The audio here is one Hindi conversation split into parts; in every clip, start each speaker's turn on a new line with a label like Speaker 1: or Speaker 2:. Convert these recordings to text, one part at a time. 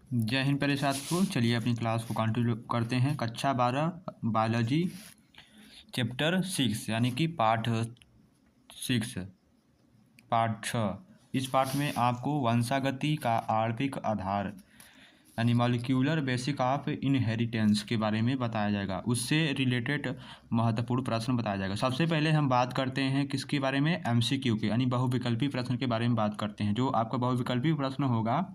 Speaker 1: जय हिंद प्यारे साथियों। चलिए अपनी क्लास को कंटिन्यू करते हैं। कक्षा 12 बायोलॉजी चैप्टर 6 यानी कि पाठ 6 पाठ 6। इस पाठ में आपको वंशागति का आणविक आधार यानी मॉलिक्यूलर बेसिक ऑफ इनहेरिटेंस के बारे में बताया जाएगा। उससे रिलेटेड महत्वपूर्ण प्रश्न बताया जाएगा। सबसे पहले हम बात करते हैं किसके बारे में, एमसीक्यू के यानी बहुविकल्पी प्रश्न के बारे में बात करते हैं। जो आपका बहुविकल्पी प्रश्न होगा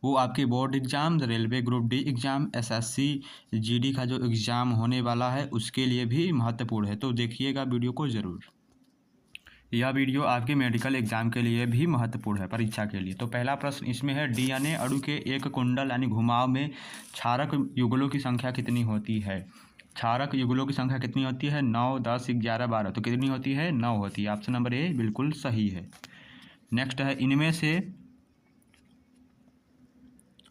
Speaker 1: वो आपके board exam, railway group D exam, SSC GD का जो एग्ज़ाम होने वाला है उसके लिए भी महत्वपूर्ण है। तो देखिएगा वीडियो को ज़रूर। यह वीडियो आपके मेडिकल एग्जाम के लिए भी महत्वपूर्ण है, परीक्षा के लिए। तो पहला प्रश्न इसमें है, डीएनए अणु के एक कुंडल यानी घुमाव में क्षारक युगलों की संख्या कितनी होती है? क्षारक युगलों की संख्या कितनी होती है? 9, 10, 11, 12। तो कितनी होती है? 9 होती है। ऑप्शन नंबर ए बिल्कुल सही है। नेक्स्ट है, इनमें से,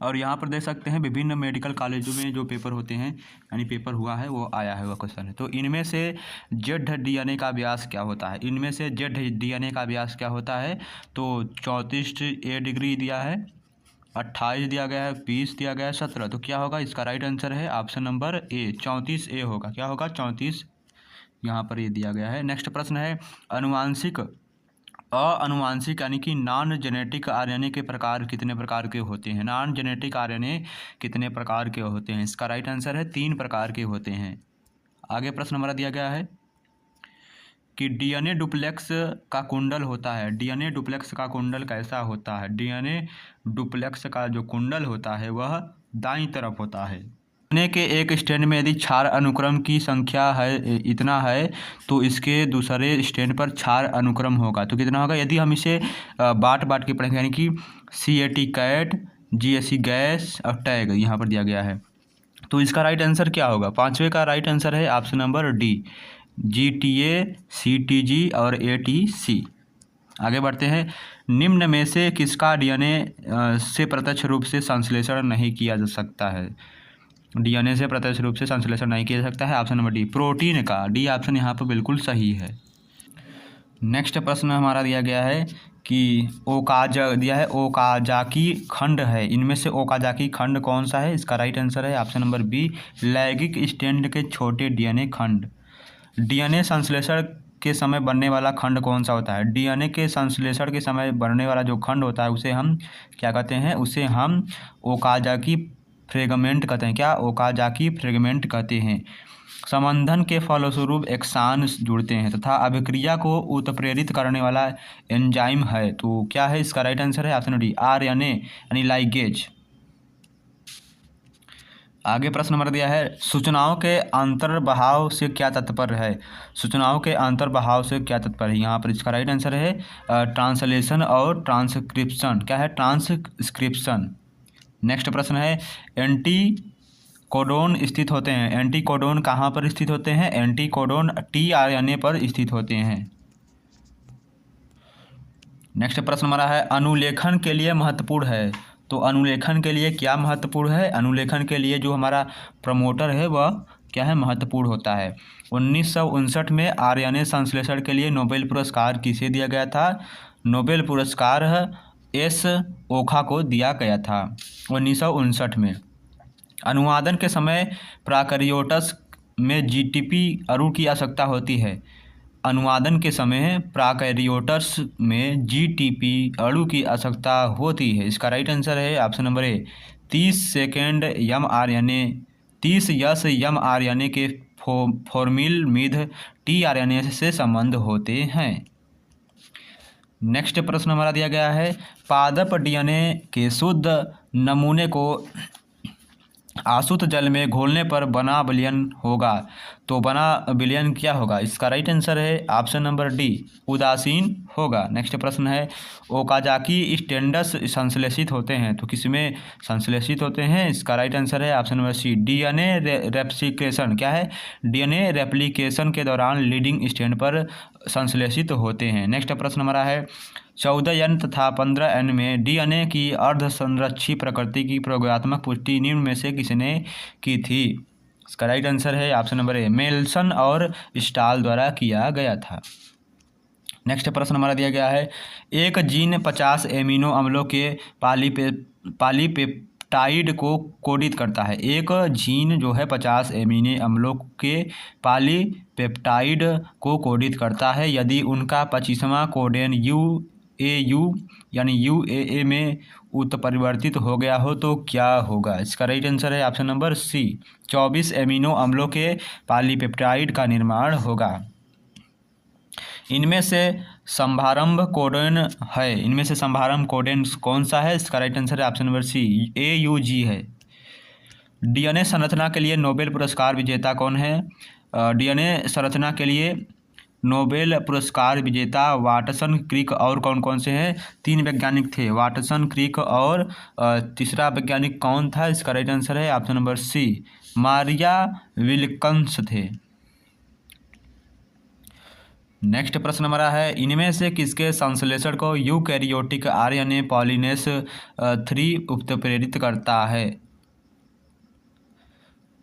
Speaker 1: और यहाँ पर देख सकते हैं विभिन्न मेडिकल कॉलेजों में जो पेपर होते हैं यानी पेपर हुआ है वो आया है, वह क्वेश्चन है। तो इनमें से जेड डीएनए का व्यास क्या होता है? इनमें से जेड डीएनए का व्यास क्या होता है? तो 34 ए डिग्री दिया है, 28 दिया गया है, 20 दिया गया है, 17। तो क्या होगा? इसका राइट आंसर है ऑप्शन नंबर ए, 34 ए होगा। क्या होगा? 34 यहाँ पर ये दिया गया है। नेक्स्ट प्रश्न है, अनुवांशिक अनुवांशिक यानी कि नॉन जेनेटिक आरएनए के प्रकार कितने प्रकार के होते हैं? नॉन जेनेटिक आरएनए कितने प्रकार के होते हैं? इसका राइट आंसर है 3 प्रकार के होते हैं। आगे प्रश्न हमारा दिया गया है कि डीएनए डुप्लेक्स का कुंडल होता है। डीएनए डुप्लेक्स का कुंडल कैसा होता है? डीएनए डुप्लेक्स का जो कुंडल होता है वह दाईं तरफ होता है। डीएनए के एक स्ट्रैंड में यदि क्षार अनुक्रम की संख्या है इतना है तो इसके दूसरे स्ट्रैंड पर क्षार अनुक्रम होगा। तो कितना होगा? यदि हम इसे बांट के पढ़ेंगे यानी कि CAT कैट, GAC गैस और टैग यहाँ पर दिया गया है। तो इसका राइट आंसर क्या होगा? 5वें का राइट आंसर है option number D, GTA, CTG और ATC। आगे बढ़ते हैं, निम्न में से किसका डीएनए से प्रत्यक्ष रूप से संश्लेषण नहीं किया जा सकता है? डीएनए से प्रत्यक्ष रूप से संश्लेषण नहीं किया जा सकता है। ऑप्शन नंबर डी, प्रोटीन का। डी ऑप्शन यहाँ पर बिल्कुल सही है। नेक्स्ट प्रश्न हमारा दिया गया है कि ओकाजाकी खंड है। इनमें से ओकाजाकी खंड कौन सा है? इसका राइट आंसर है ऑप्शन नंबर बी, लैंगिक स्ट्रैंड के छोटे डीएनए खंड। डीएनए संश्लेषण के समय बनने वाला खंड कौन सा होता है? डीएनए के संश्लेषण के समय बनने वाला जो खंड होता है उसे हम क्या कहते हैं? उसे हम ओकाजाकी फ्रेगमेंट कहते हैं। क्या? ओकाजाकी फ्रेगमेंट कहते हैं। संबंधन के फलस्वरूप एक्सान जुड़ते हैं तथा अभिक्रिया को उत्प्रेरित करने वाला एंजाइम है। तो क्या है? इसका राइट आंसर है ऑप्शन डी, RNA यानी लाइगेज। आगे प्रश्न नंबर दिया है, सूचनाओं के अंतर्बहाव से क्या तात्पर्य है? सूचनाओं के अंतर्बहाव से क्या तात्पर्य है? यहाँ पर इसका राइट आंसर है ट्रांसलेशन और ट्रांसक्रिप्शन। क्या है? ट्रांसक्रिप्शन। नेक्स्ट प्रश्न है, एंटी कोडोन स्थित होते हैं। एंटी कोडोन कहाँ पर स्थित होते हैं? एंटी कोडोन tRNA पर स्थित होते हैं। नेक्स्ट प्रश्न हमारा है, अनुलेखन के लिए महत्वपूर्ण है। तो अनुलेखन के लिए क्या महत्वपूर्ण है? अनुलेखन के लिए जो हमारा प्रमोटर है वह क्या है? महत्वपूर्ण होता है। 1959 में RNA संश्लेषण के लिए नोबेल पुरस्कार किसे दिया गया था? नोबेल पुरस्कार S. ओखा को दिया गया था 1959 में। अनुवादन के समय प्राकैरियोट्स में GTP अणु की आवश्यकता होती है। अनुवादन के समय प्राकैरियोट्स में GTP अणु की आवश्यकता होती है। इसका राइट आंसर है option number A, 30 second mRNA 30S mRNA के फॉर्मिल मिध tRNA से संबंध होते हैं। नेक्स्ट प्रश्न हमारा दिया गया है, पादप डीएनए के शुद्ध नमूने को आसुत जल में घोलने पर बना विलयन होगा। तो बना विलयन क्या होगा? इसका राइट आंसर है ऑप्शन नंबर डी, उदासीन होगा। नेक्स्ट प्रश्न है, ओकाजाकी स्ट्रैंड्स संश्लेषित होते हैं। तो किसमें संश्लेषित होते हैं? इसका राइट आंसर है option number C, DNA replication. क्या है? डीएनए रेप्लिकेशन के दौरान लीडिंग स्ट्रैंड पर संश्लेषित होते हैं। नेक्स्ट प्रश्न हमारा है, 14N तथा 15N में डीएनए की अर्धसंरक्षी प्रकृति की प्रयोगात्मक पुष्टि निम्न में से किसने की थी? इसका राइट आंसर है ऑप्शन नंबर ए, मेल्सन और स्टाल द्वारा किया गया था। नेक्स्ट प्रश्न हमारा दिया गया है, एक जीन 50 एमिनो अम्लों के पेप्टाइड को कोडित करता है। एक जीन जो है 50 एमिनो अम्लों के पॉलीपेप्टाइड को कोडित करता है। यदि उनका 25वां कोडन UAU यानी UAA में उत्परिवर्तित हो गया हो तो क्या होगा? इसका राइट आंसर है ऑप्शन नंबर सी, 24 एमिनो अम्लों के पॉलीपेप्टाइड का निर्माण होगा। इनमें से समारंभ कोडन है, इनमें से समारंभ कोडन कौन सा है? इसका राइट आंसर है ऑप्शन नंबर सी, AUG है। DNA संरचना के लिए नोबेल पुरस्कार विजेता कौन है? DNA संरचना के लिए नोबेल पुरस्कार विजेता वाटसन, क्रिक और कौन कौन से हैं? 3 वैज्ञानिक थे, वाटसन, क्रिक और तीसरा वैज्ञानिक कौन था? इसका राइट आंसर है ऑप्शन नंबर सी, मारिया विल्कन्स थे। नेक्स्ट प्रश्न हमारा है, इनमें से किसके संश्लेषण को यूकैरियोटिक RNA पॉलीनेस 3 उत्प्रेरित करता है?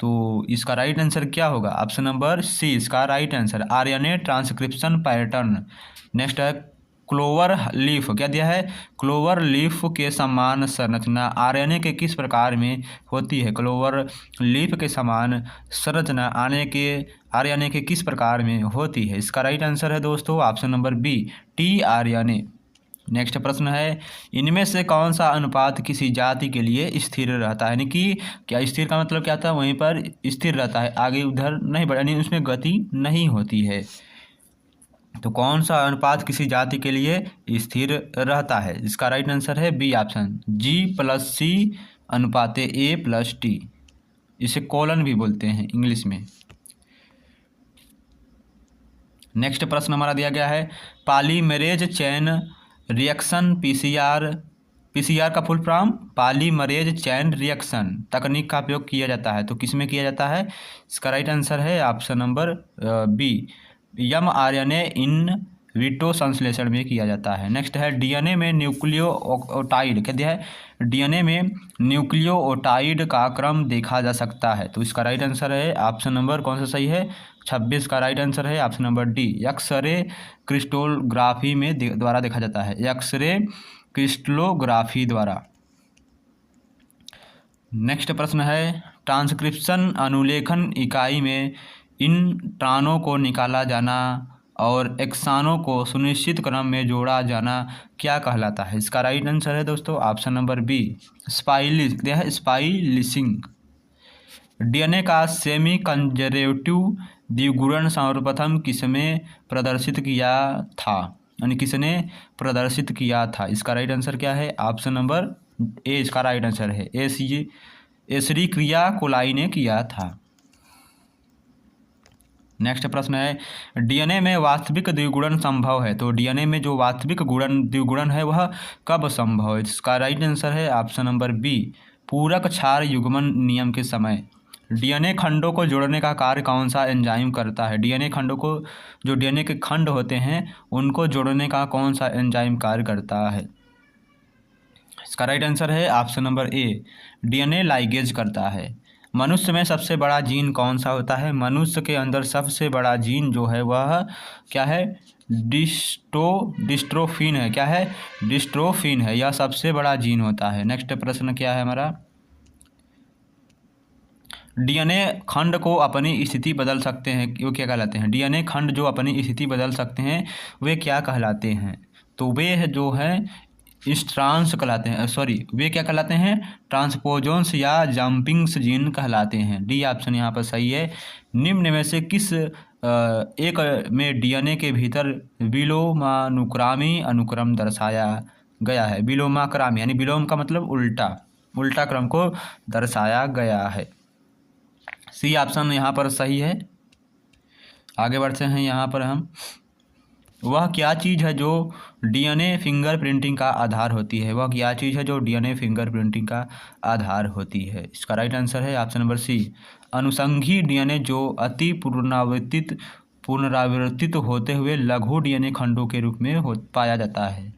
Speaker 1: तो इसका राइट आंसर क्या होगा? ऑप्शन नंबर सी इसका right answer, RNA transcription pattern. Next है, क्लोवर लीफ क्या दिया है? क्लोवर लीफ के समान संरचना RNA के किस प्रकार में होती है? क्लोवर लीफ के समान संरचना RNA के किस प्रकार में होती है? इसका राइट आंसर है दोस्तों option number B, tRNA। Next प्रश्न है, इनमें से कौन सा अनुपात किसी जाति के लिए स्थिर रहता है? यानी कि क्या स्थिर का मतलब क्या था? वहीं पर स्थिर रहता है, आगे उधर नहीं बढ़, यानी उसमें गति नहीं होती है। तो कौन सा अनुपात किसी जाति के लिए स्थिर रहता है? इसका राइट आंसर है बी ऑप्शन, G+C अनुपात A+T। इसे कोलन भी बोलते हैं इंग्लिश में। नेक्स्ट प्रश्न हमारा दिया गया है, पॉलीमरेज चेन रिएक्शन PCR का full form polymerase chain reaction तकनीक का उपयोग किया जाता है। तो किस में किया जाता है? इसका राइट आंसर है option number B, mRNA in vitro संश्लेषण में किया जाता है। नेक्स्ट है, DNA में न्यूक्लियोटाइड क्या दिया है? DNA में न्यूक्लियोटाइड का क्रम देखा जा सकता है। तो इसका राइट आंसर है ऑप्शन नंबर कौन सा सही है? 26 का राइट आंसर है option number D, X-ray crystallography में द्वारा देखा जाता है, एक्सरे क्रिस्टलोग्राफी द्वारा। नेक्स्ट प्रश्न है, ट्रांसक्रिप्शन अनुलेखन इकाई में इंट्रानों को निकाला जाना और एक्सानों को सुनिश्चित क्रम में जोड़ा जाना क्या कहलाता है? इसका राइट आंसर है दोस्तों ऑप्शन नंबर बी, स्पाइलिसिंग। DNA का सेमी कंजर्वेटिव द्विगुणन सर्वप्रथम किसमें प्रदर्शित किया था? यानी किसने प्रदर्शित किया था? इसका राइट आंसर क्या है? ऑप्शन नंबर ए इसका राइट आंसर है, एशेरिया कोलाई ने किया था। नेक्स्ट प्रश्न है, DNA में वास्तविक द्विगुणन संभव है? तो DNA में जो वास्तविक द्विगुणन है वह कब संभव है? इसका राइट आंसर है ऑप्शन नंबर बी, पूरक क्षार युग्मन नियम के समय। DNA खंडों को जोड़ने का कार्य कौन सा एंजाइम करता है? DNA खंडों को, जो DNA के खंड होते हैं उनको जोड़ने का कौन सा एंजाइम कार्य करता है? इसका राइट आंसर है option number A, DNA ligase करता है। मनुष्य में सबसे बड़ा जीन कौन सा होता है? मनुष्य के अंदर सबसे बड़ा जीन जो है वह क्या है? डिस्ट्रोफिन है। क्या है? डिस्ट्रोफिन है, यह सबसे बड़ा जीन होता है। नेक्स्ट प्रश्न क्या है हमारा, DNA खंड को अपनी स्थिति बदल सकते हैं, वो क्या कहलाते हैं? DNA खंड जो अपनी स्थिति बदल सकते हैं वे क्या कहलाते हैं? तो वे जो है ट्रांस कहलाते हैं, वे क्या कहलाते हैं? ट्रांसपोजोन्स या जंपिंग्स जीन कहलाते हैं। डी ऑप्शन यहाँ पर सही है। निम्न में से किस एक में DNA के भीतर विलोमानुक्रमी अनुक्रम दर्शाया गया है? विलोमानुक्रमी यानी विलोम का मतलब उल्टा क्रम को दर्शाया गया है। सी ऑप्शन यहाँ पर सही है। आगे बढ़ते हैं यहाँ पर हम, वह क्या चीज़ है जो DNA फिंगरप्रिंटिंग का आधार होती है? वह क्या चीज़ है जो DNA फिंगरप्रिंटिंग का आधार होती है? इसका राइट आंसर है ऑप्शन नंबर सी, अनुषंगी DNA जो अति पुनरावर्तित होते हुए लघु DNA खंडों के रूप में पाया जाता है।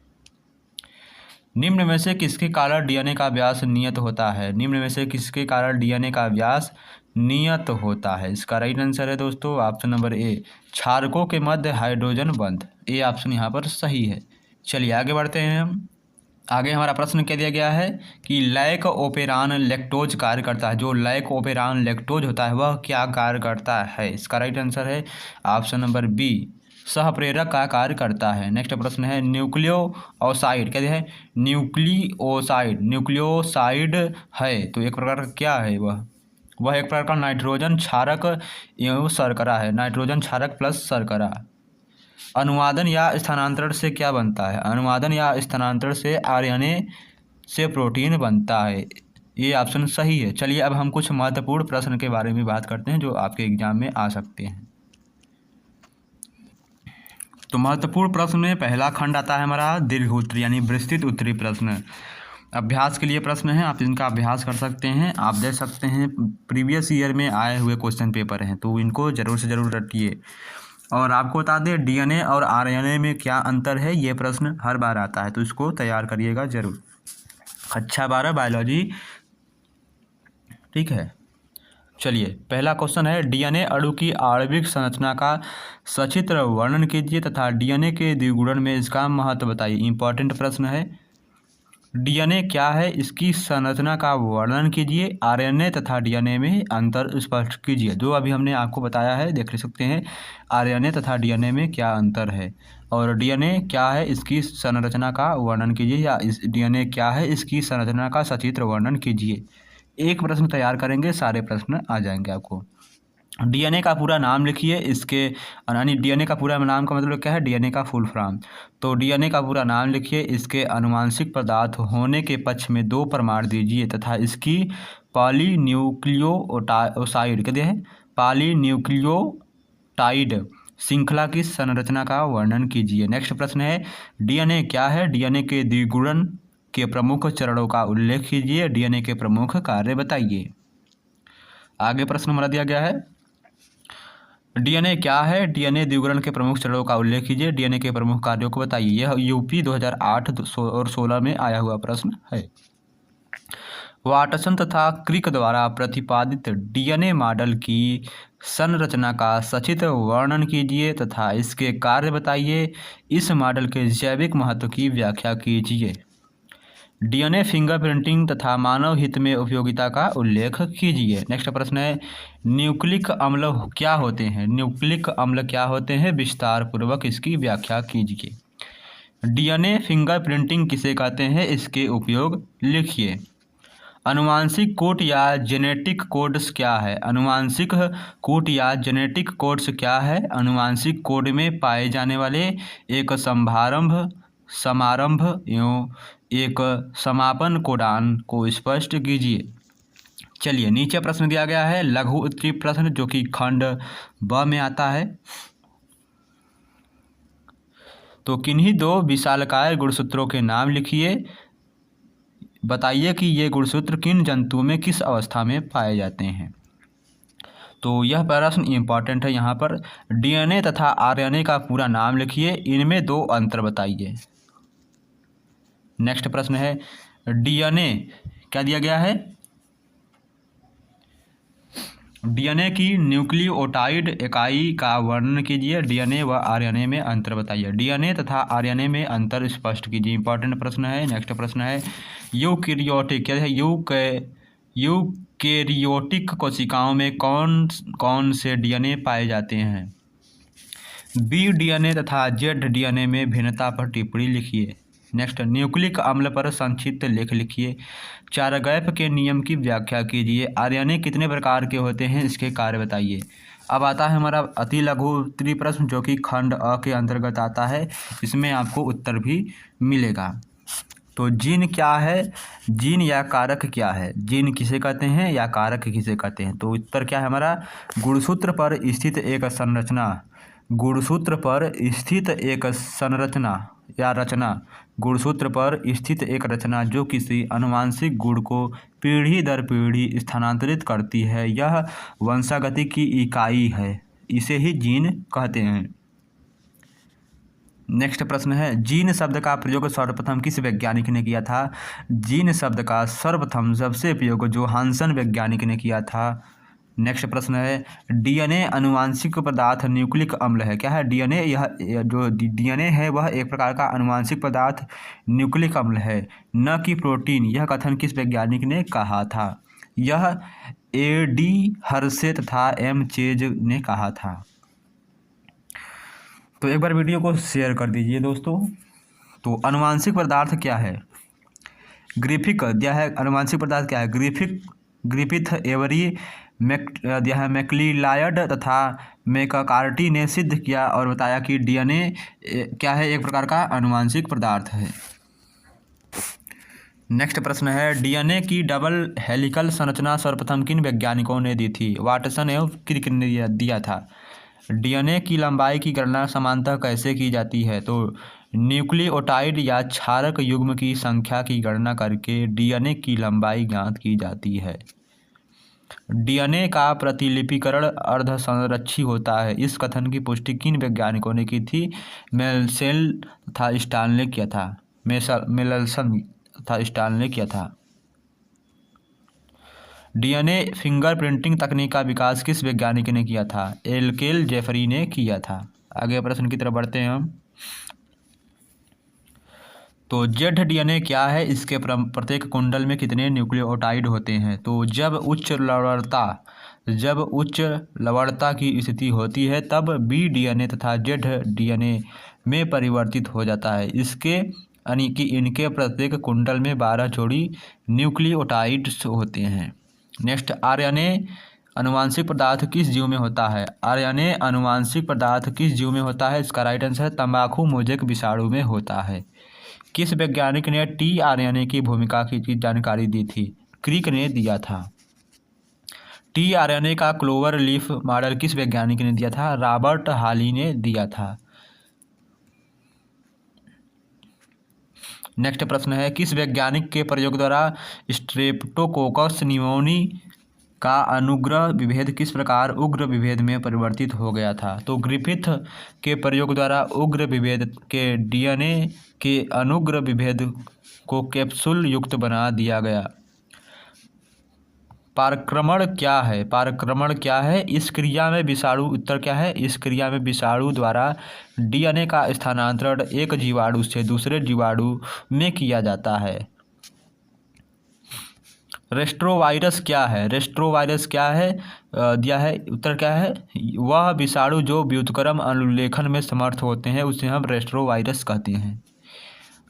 Speaker 1: निम्न में से किसके कारण DNA का व्यास नियत होता है? निम्न में से किसके कारण DNA का व्यास नियत होता है? इसका राइट आंसर है दोस्तों ऑप्शन नंबर ए, क्षारकों के मध्य हाइड्रोजन बंध। ए ऑप्शन यहाँ पर सही है। चलिए आगे बढ़ते हैं हम। आगे हमारा प्रश्न क्या दिया गया है कि लैक ओपेरान लैक्टोज कार्य करता है। जो लैक ओपेरान लैक्टोज होता है वह क्या कार्य करता है? इसका राइट आंसर है ऑप्शन नंबर बी, सहप्रेरक का कार्य करता है। नेक्स्ट प्रश्न है न्यूक्लियोसाइड, क्या है? न्यूक्लियोसाइड, न्यूक्लियोसाइड है तो एक प्रकार का क्या है? वह एक प्रकार का नाइट्रोजन क्षारक एवं शर्करा है, नाइट्रोजन क्षारक प्लस शर्करा। अनुवादन या स्थानांतरण से क्या बनता है? अनुवादन या स्थानांतरण से आरएनए से प्रोटीन बनता है। ये ऑप्शन सही है। चलिए अब हम कुछ महत्वपूर्ण प्रश्न के बारे में बात करते हैं जो आपके एग्जाम में आ सकते हैं। तो महत्वपूर्ण प्रश्न में पहला खंड आता है हमारा दीर्घोत्तरी यानी विस्तृत उत्तरी प्रश्न। अभ्यास के लिए प्रश्न है, आप इनका अभ्यास कर सकते हैं। आप देख सकते हैं प्रीवियस ईयर में आए हुए क्वेश्चन पेपर हैं तो इनको ज़रूर से ज़रूर रटिए। और आपको बता दें डीएनए और आरएनए में क्या अंतर है, ये प्रश्न हर बार आता है तो इसको तैयार करिएगा ज़रूर। कक्षा 12 बायोलॉजी, ठीक है। चलिए पहला क्वेश्चन है डीएनए अणु की आणविक संरचना का सचित्र वर्णन कीजिए तथा डीएनए के द्विगुणन में इसका महत्व बताइए। इंपॉर्टेंट प्रश्न है। डीएनए क्या है, इसकी संरचना का वर्णन कीजिए। आरएनए तथा डीएनए में अंतर स्पष्ट कीजिए। जो अभी हमने आपको बताया है देख सकते हैं, आरएनए तथा डीएनए में क्या अंतर है और डीएनए क्या है इसकी संरचना का वर्णन कीजिए, या इस डीएनए क्या है इसकी संरचना का सचित्र वर्णन कीजिए। एक प्रश्न तैयार करेंगे, सारे प्रश्न आ जाएंगे आपको। डीएनए का पूरा नाम लिखिए, इसके यानी डीएनए का पूरा नाम का मतलब क्या है, डीएनए का फुल फॉर्म। तो डीएनए का पूरा नाम लिखिए, इसके आनुवंशिक पदार्थ होने के पक्ष में 2 प्रमाण दीजिए तथा इसकी पॉलीन्यूक्लियोटाइड कहते हैं पॉलीन्यूक्लियोटाइड श्रृंखला की संरचना का वर्णन कीजिए। नेक्स्ट प्रश्न है डीएनए क्या है, डीएनए के द्विगुणन के प्रमुख चरणों का उल्लेख कीजिए। डीएनए के प्रमुख कार्य बताइए। आगे प्रश्न हमारा दिया गया है डीएनए क्या है, डीएनए द्विगुणन के प्रमुख चरणों का उल्लेख कीजिए। डीएनए के प्रमुख कार्यों को बताइए। यह यूपी 2008 और 16 में आया हुआ प्रश्न है। वाटसन तथा क्रिक द्वारा प्रतिपादित डीएनए मॉडल की संरचना का सचित्र वर्णन कीजिए तथा इसके कार्य बताइए। इस मॉडल के जैविक महत्व की व्याख्या कीजिए। डीएनए फिंगरप्रिंटिंग तथा मानव हित में उपयोगिता का उल्लेख कीजिए। नेक्स्ट प्रश्न है न्यूक्लिक अम्ल क्या होते हैं, न्यूक्लिक अम्ल क्या होते हैं, विस्तार पूर्वक इसकी व्याख्या कीजिए। डीएनए फिंगरप्रिंटिंग किसे कहते हैं, इसके उपयोग लिखिए। अनुवांशिक कोड या जेनेटिक कोड्स क्या है, अनुवांशिक कोड या जेनेटिक कोड्स क्या है। अनुवांशिक कोड में पाए जाने वाले एक समारंभ एवं एक समापन कोडान को स्पष्ट कीजिए। चलिए नीचे प्रश्न दिया गया है लघु उत्तरी प्रश्न जो कि खंड ब में आता है। तो किन्हीं 2 विशालकाय गुणसूत्रों के नाम लिखिए। बताइए कि ये गुणसूत्र किन जंतुओं में किस अवस्था में पाए जाते हैं। तो यह प्रश्न इंपॉर्टेंट है। यहाँ पर डीएनए तथा आरएनए का पूरा नाम लिखिए, इनमें 2 अंतर बताइए। नेक्स्ट प्रश्न है डीएनए क्या दिया गया है, डीएनए की न्यूक्लियोटाइड इकाई का वर्णन कीजिए। डीएनए व आरएनए में अंतर बताइए। डीएनए तथा आरएनए में अंतर स्पष्ट कीजिए। इंपॉर्टेंट प्रश्न है। नेक्स्ट प्रश्न है यूकैरियोटिक क्या है, यूकैरियोटिक कोशिकाओं में कौन कौन से डीएनए पाए जाते हैं। बी डीएनए तथा जेड डीएनए में भिन्नता पर टिप्पणी लिखिए। नेक्स्ट न्यूक्लिक अम्ल पर संक्षिप्त लेख लिखिए। चारगैप के नियम की व्याख्या कीजिए। आरएनए कितने प्रकार के होते हैं, इसके कार्य बताइए। अब आता है हमारा अति लघु उत्तरी प्रश्न जो कि खंड अ के अंतर्गत आता है। इसमें आपको उत्तर भी मिलेगा। तो जीन क्या है, जीन या कारक क्या है, जीन किसे कहते हैं या कारक किसे कहते हैं। तो उत्तर क्या है हमारा गुणसूत्र पर स्थित एक संरचना, गुणसूत्र पर स्थित एक संरचना या रचना, गुणसूत्र पर स्थित एक रचना जो किसी आनुवंशिक गुण को पीढ़ी दर पीढ़ी स्थानांतरित करती है, यह वंशागति की इकाई है, इसे ही जीन कहते हैं। नेक्स्ट प्रश्न है जीन शब्द का प्रयोग सर्वप्रथम किस वैज्ञानिक ने किया था। जीन शब्द का सर्वप्रथम सबसे प्रयोग जोहानसन वैज्ञानिक ने किया था। नेक्स्ट प्रश्न है डीएनए अनुवांशिक पदार्थ न्यूक्लिक अम्ल है। क्या है डीएनए? यह जो डीएनए है वह एक प्रकार का अनुवांशिक पदार्थ न्यूक्लिक अम्ल है, न कि प्रोटीन। यह कथन किस वैज्ञानिक ने कहा था? यह एडी हर्शे तथा एम चेज ने कहा था। तो एक बार वीडियो को शेयर कर दीजिए दोस्तों। तो अनुवांशिक पदार्थ क्या है? ग्रिफिक दिया है। अनुवांशिक पदार्थ क्या है? ग्रिफिथ, एवरी, दिया है मैक्लीलायड तथा मैककार्टी ने सिद्ध किया और बताया कि डीएनए क्या है? एक प्रकार का अनुवांशिक पदार्थ है। नेक्स्ट प्रश्न है डीएनए की डबल हेलिकल संरचना सर्वप्रथम किन वैज्ञानिकों ने दी थी? वाटसन एवं क्रिक ने दिया था। डीएनए की लंबाई की गणना समानतः कैसे की जाती है? तो न्यूक्लियोटाइड या क्षारक युग्म की संख्या की गणना करके डीएनए की लंबाई ज्ञात की जाती है। डीएनए का प्रतिलिपिकरण अर्धसंरक्षी होता है। इस कथन की पुष्टि किन वैज्ञानिकों ने की थी? मेलसेल तथा स्टाल ने किया था। मेलसन तथा स्टाल ने किया था। डीएनए फिंगरप्रिंटिंग तकनीक का विकास किस वैज्ञानिक ने किया था? एलकेल जेफरी ने किया था। आगे प्रश्न की तरफ बढ़ते हैं हम। तो जेड डीएनए क्या है? इसके प्रत्येक कुंडल में कितने न्यूक्लियोटाइड होते हैं? तो जब उच्च लवणता की स्थिति होती है तब बी डीएनए तथा जेड डीएनए में परिवर्तित हो जाता है। इसके यानी कि इनके प्रत्येक कुंडल में 12 जोड़ी न्यूक्लियोटाइड्स होते हैं। नेक्स्ट आरएनए अनुवांशिक पदार्थ किस जीव में होता है? आरएनए अनुवांशिक पदार्थ किस जीव में होता है? इसका राइट आंसर है तंबाकू मोजेक विषाणु में होता है। किस वैज्ञानिक ने टीआरएनए की भूमिका की जानकारी दी थी? क्रिक ने दिया था। टीआरएनए का क्लोवर लीफ मॉडल किस वैज्ञानिक ने दिया था? रॉबर्ट हॉली ने दिया था। नेक्स्ट प्रश्न है किस वैज्ञानिक के प्रयोग द्वारा स्ट्रेप्टोकोकस निमोनी का अनुग्रह विभेद किस प्रकार उग्र विभेद में परिवर्तित हो गया था? तो ग्रिफिथ के प्रयोग द्वारा उग्र विभेद के डीएनए के अनुग्र विभेद को कैप्सूल युक्त बना दिया गया। पारक्रमण क्या है? पारक्रमण क्या है? इस क्रिया में विषाणु उत्तर क्या है? इस क्रिया में विषाणु द्वारा डीएनए का स्थानांतरण एक जीवाणु से दूसरे जीवाणु में किया जाता है। रेस्ट्रोवायरस क्या है? रेस्ट्रोवायरस क्या है? दिया है उत्तर क्या है? वह विषाणु जो व्युत्क्रम अनुलेखन में समर्थ होते हैं उसे हम रेस्ट्रोवायरस कहते हैं।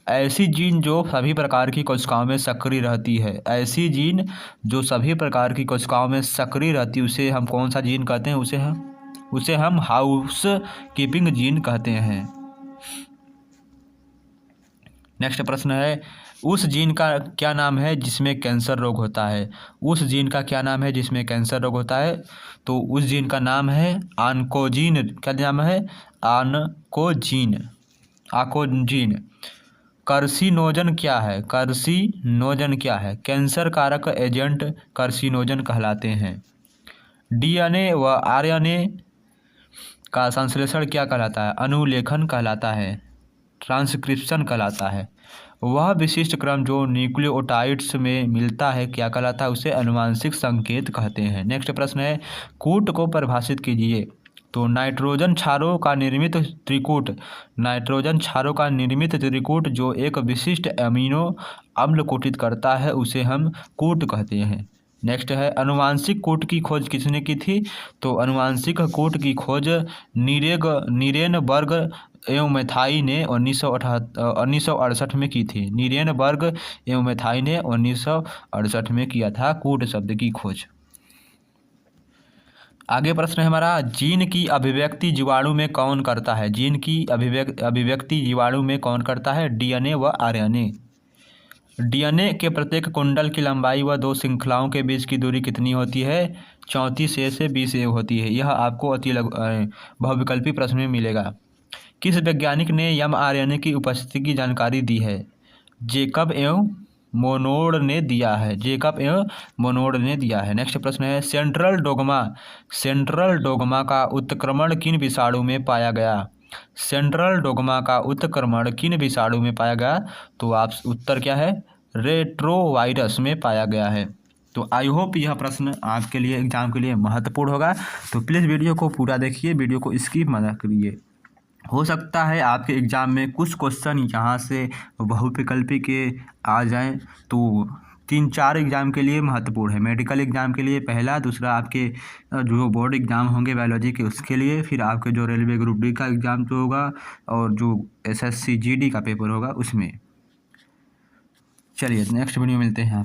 Speaker 1: ऐसी जीन जो सभी प्रकार की कोशिकाओं में सक्रिय रहती है, ऐसी जीन जो सभी प्रकार की कोशिकाओं में सक्रिय रहती है उसे हम कौन सा जीन कहते हैं? उसे हम हाउस कीपिंग जीन कहते हैं। नेक्स्ट प्रश्न है उस जीन का क्या नाम है जिसमें कैंसर रोग होता है? उस जीन का क्या नाम है जिसमें कैंसर रोग होता है? तो उस जीन का नाम है ऑन्कोजीन। क्या नाम है? ऑन्कोजीन। कार्सिनोजन क्या है? कार्सिनोजन क्या है? कैंसर कारक एजेंट कार्सिनोजन कहलाते हैं। डीएनए व आरएनए का संश्लेषण क्या कहलाता है? अनुलेखन कहलाता है, ट्रांसक्रिप्शन कहलाता है। वह विशिष्ट क्रम जो न्यूक्लियोटाइड्स में मिलता है क्या कहलाता है? उसे अनुवांशिक संकेत कहते हैं। नेक्स्ट प्रश्न है कूट को परिभाषित कीजिए। तो नाइट्रोजन क्षारों का निर्मित त्रिकूट जो एक विशिष्ट अमीनो अम्ल कोटित करता है उसे हम कूट कहते हैं। नेक्स्ट है अनुवांशिक कूट की खोज किसने की थी? तो अनुवांशिक कूट की खोज नीरेनबर्ग एवं मैथाई ने 1968 में की थी। नीरेनबर्ग एवं मैथाई ने 1968 में किया था कूट शब्द की खोज। आगे प्रश्न है हमारा जीन की अभिव्यक्ति जीवाणु में कौन करता है? जीन की अभिव्यक्ति जीवाणु में कौन करता है? डीएनए व आरएनए। डीएनए के प्रत्येक कुंडल की लंबाई व दो श्रृंखलाओं के बीच की दूरी कितनी होती है? 34 से 20 होती है। यह आपको अति बहुविकल्पी प्रश्न में मिलेगा। किस वैज्ञानिक ने एमआरएनए की उपस्थिति की जानकारी दी है? जेकब एवं मोनोड ने दिया है। नेक्स्ट प्रश्न है सेंट्रल डोग्मा का उत्क्रमण किन विषाणु में पाया गया? सेंट्रल डोग्मा का उत्क्रमण किन विषाणु में पाया गया? तो आप उत्तर क्या है? रेट्रोवायरस में पाया गया है। तो आई होप यह प्रश्न आपके लिए एग्जाम के लिए महत्वपूर्ण होगा। तो प्लीज़ वीडियो को पूरा देखिए, वीडियो को स्किप मत करिए। हो सकता है आपके एग्ज़ाम में कुछ क्वेश्चन यहाँ से बहुविकल्पी के आ जाएं, तो 3-4 एग्ज़ाम के लिए महत्वपूर्ण है। मेडिकल एग्ज़ाम के लिए पहला, दूसरा आपके जो बोर्ड एग्ज़ाम होंगे बायोलॉजी के उसके लिए, फिर आपके जो रेलवे ग्रुप डी का एग्ज़ाम जो होगा और जो SSC GD का पेपर होगा उसमें। चलिए नेक्स्ट वीडियो मिलते हैं।